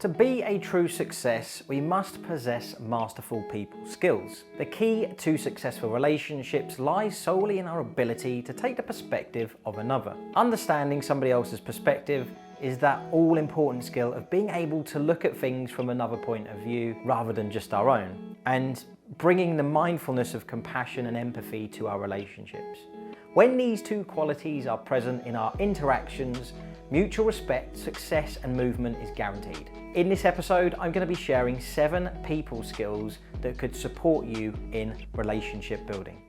To be a true success, we must possess masterful people skills. The key to successful relationships lies solely in our ability to take the perspective of another. Understanding somebody else's perspective is that all-important skill of being able to look at things from another point of view rather than just our own, and bringing the mindfulness of compassion and empathy to our relationships. When these two qualities are present in our interactions, mutual respect, success and movement is guaranteed. In this episode, I'm going to be sharing 7 people skills that could support you in relationship building.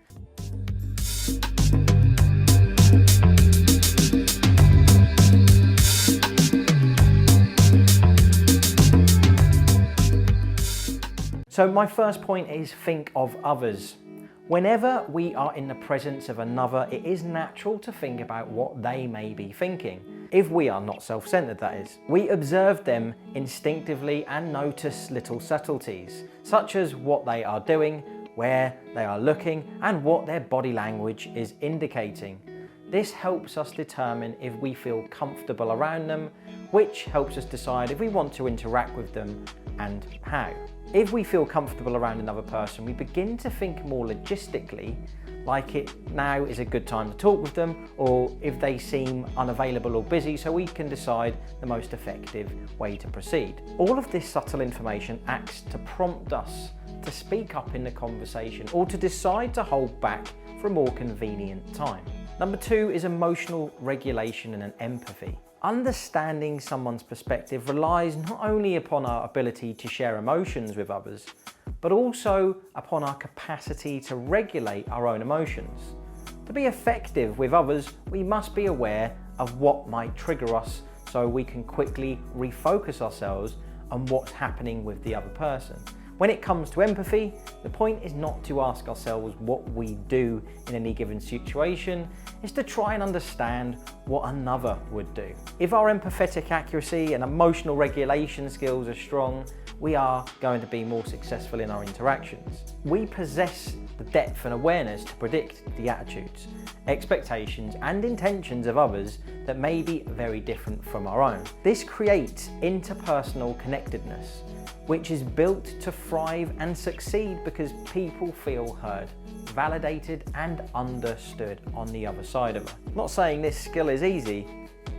So my first point is think of others. Whenever we are in the presence of another, it is natural to think about what they may be thinking. If we are not self-centered, that is. We observe them instinctively and notice little subtleties, such as what they are doing, where they are looking, and what their body language is indicating. This helps us determine if we feel comfortable around them, which helps us decide if we want to interact with them and how. If we feel comfortable around another person, we begin to think more logistically, like now is a good time to talk with them, or if they seem unavailable or busy, so we can decide the most effective way to proceed. All of this subtle information acts to prompt us to speak up in the conversation or to decide to hold back for a more convenient time. Number 2 is emotional regulation and empathy. Understanding someone's perspective relies not only upon our ability to share emotions with others, but also upon our capacity to regulate our own emotions. To be effective with others, we must be aware of what might trigger us so we can quickly refocus ourselves on what's happening with the other person. When it comes to empathy, the point is not to ask ourselves what we do in any given situation, it's to try and understand what another would do. If our empathetic accuracy and emotional regulation skills are strong, we are going to be more successful in our interactions. We possess the depth and awareness to predict the attitudes, expectations and intentions of others that may be very different from our own. This creates interpersonal connectedness, which is built to thrive and succeed because people feel heard, validated and understood on the other side of it. I'm not saying this skill is easy,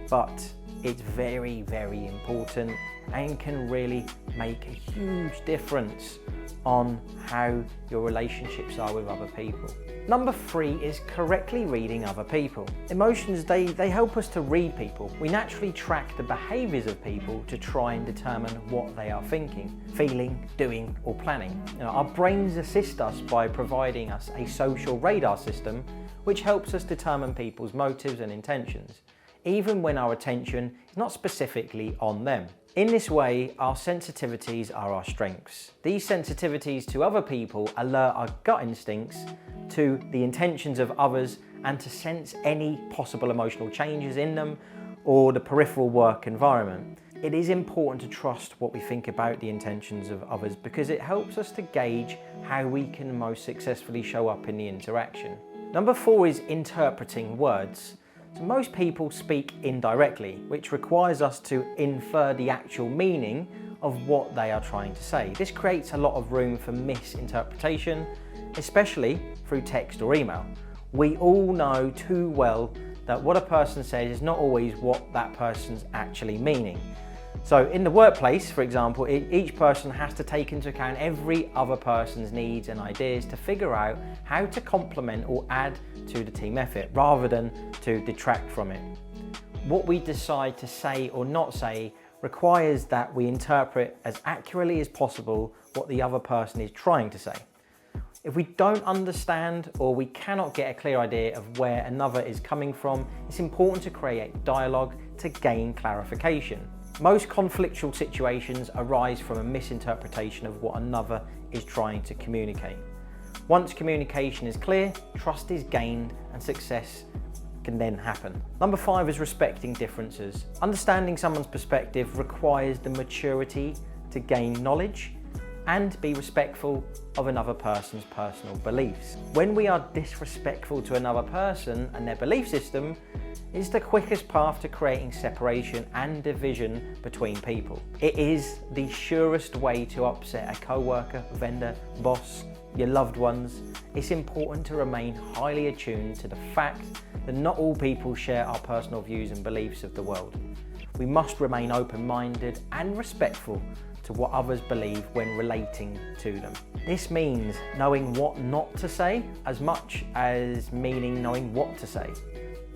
but it's very, very important and can really make a huge difference on how your relationships are with other people. Number 3 is correctly reading other people. Emotions, they help us to read people. We naturally track the behaviours of people to try and determine what they are thinking, feeling, doing or planning. Our brains assist us by providing us a social radar system which helps us determine people's motives and intentions, even when our attention is not specifically on them. In this way, our sensitivities are our strengths. These sensitivities to other people alert our gut instincts to the intentions of others and to sense any possible emotional changes in them or the peripheral work environment. It is important to trust what we think about the intentions of others because it helps us to gauge how we can most successfully show up in the interaction. Number 4 is interpreting words. So most people speak indirectly, which requires us to infer the actual meaning of what they are trying to say. This creates a lot of room for misinterpretation, especially through text or email. We all know too well that what a person says is not always what that person's actually meaning. So in the workplace, for example, each person has to take into account every other person's needs and ideas to figure out how to complement or add to the team effort rather than to detract from it. What we decide to say or not say requires that we interpret as accurately as possible what the other person is trying to say. If we don't understand or we cannot get a clear idea of where another is coming from, it's important to create dialogue to gain clarification. Most conflictual situations arise from a misinterpretation of what another is trying to communicate. Once communication is clear, trust is gained and success can then happen. Number 5 is respecting differences. Understanding someone's perspective requires the maturity to gain knowledge and be respectful of another person's personal beliefs. When we are disrespectful to another person and their belief system, it's the quickest path to creating separation and division between people. It is the surest way to upset a co-worker, vendor, boss, your loved ones. It's important to remain highly attuned to the fact that not all people share our personal views and beliefs of the world. We must remain open-minded and respectful to what others believe when relating to them. This means knowing what not to say as much as meaning knowing what to say.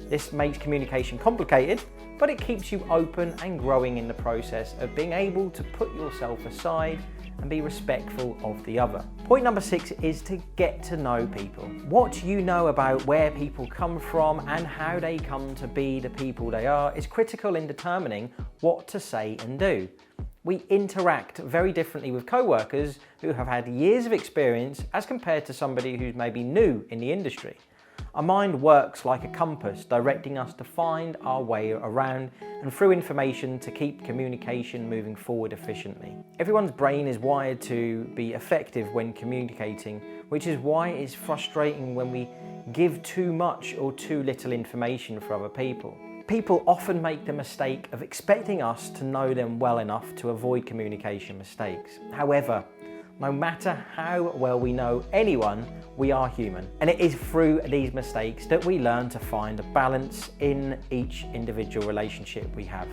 This makes communication complicated, but it keeps you open and growing in the process of being able to put yourself aside and be respectful of the other. Point number 6 is to get to know people. What you know about where people come from and how they come to be the people they are is critical in determining what to say and do. We interact very differently with co-workers who have had years of experience as compared to somebody who's maybe new in the industry. Our mind works like a compass, directing us to find our way around and through information to keep communication moving forward efficiently. Everyone's brain is wired to be effective when communicating, which is why it's frustrating when we give too much or too little information for other people. People often make the mistake of expecting us to know them well enough to avoid communication mistakes. However, no matter how well we know anyone, we are human. And it is through these mistakes that we learn to find a balance in each individual relationship we have.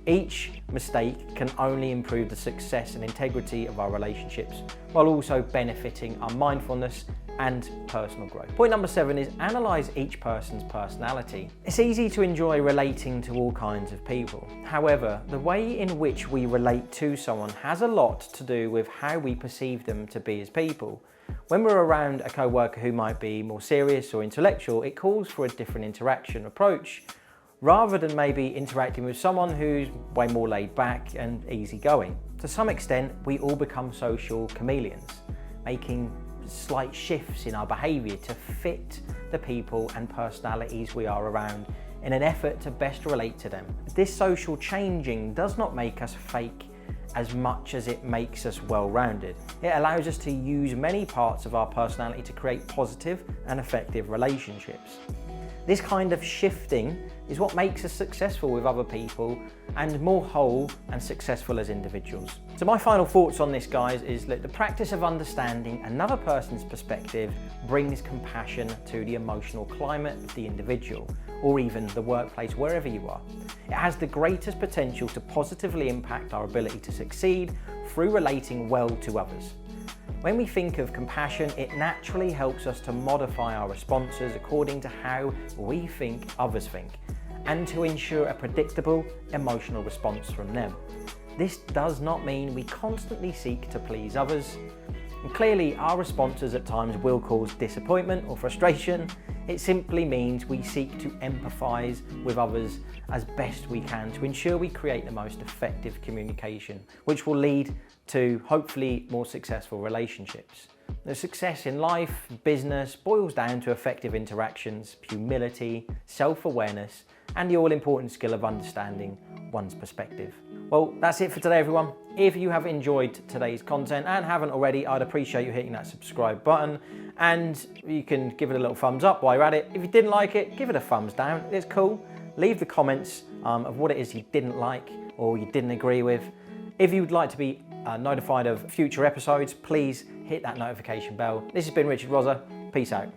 Each mistake can only improve the success and integrity of our relationships, while also benefiting our mindfulness and personal growth. Point number 7 is analyze each person's personality. It's easy to enjoy relating to all kinds of people. However, the way in which we relate to someone has a lot to do with how we perceive them to be as people. When we're around a co-worker who might be more serious or intellectual, it calls for a different interaction approach, rather than maybe interacting with someone who's way more laid back and easygoing. To some extent, we all become social chameleons, making slight shifts in our behaviour to fit the people and personalities we are around in an effort to best relate to them. This social changing does not make us fake as much as it makes us well-rounded. It allows us to use many parts of our personality to create positive and effective relationships. This kind of shifting is what makes us successful with other people and more whole and successful as individuals. So my final thoughts on this, guys, is that the practice of understanding another person's perspective brings compassion to the emotional climate of the individual, or even the workplace, wherever you are. It has the greatest potential to positively impact our ability to succeed through relating well to others. When we think of compassion, it naturally helps us to modify our responses according to how we think others think, and to ensure a predictable emotional response from them. This does not mean we constantly seek to please others. And clearly, our responses at times will cause disappointment or frustration. It simply means we seek to empathise with others as best we can to ensure we create the most effective communication, which will lead to hopefully more successful relationships. The success in life, business, boils down to effective interactions, humility, self-awareness, and the all-important skill of understanding one's perspective. Well, that's it for today, everyone. If you have enjoyed today's content and haven't already, I'd appreciate you hitting that subscribe button, and you can give it a little thumbs up while you're at it. If you didn't like it, give it a thumbs down. It's cool. Leave the comments of what it is you didn't like or you didn't agree with. If you'd like to be notified of future episodes, please hit that notification bell. This has been Richard Rosa. Peace out.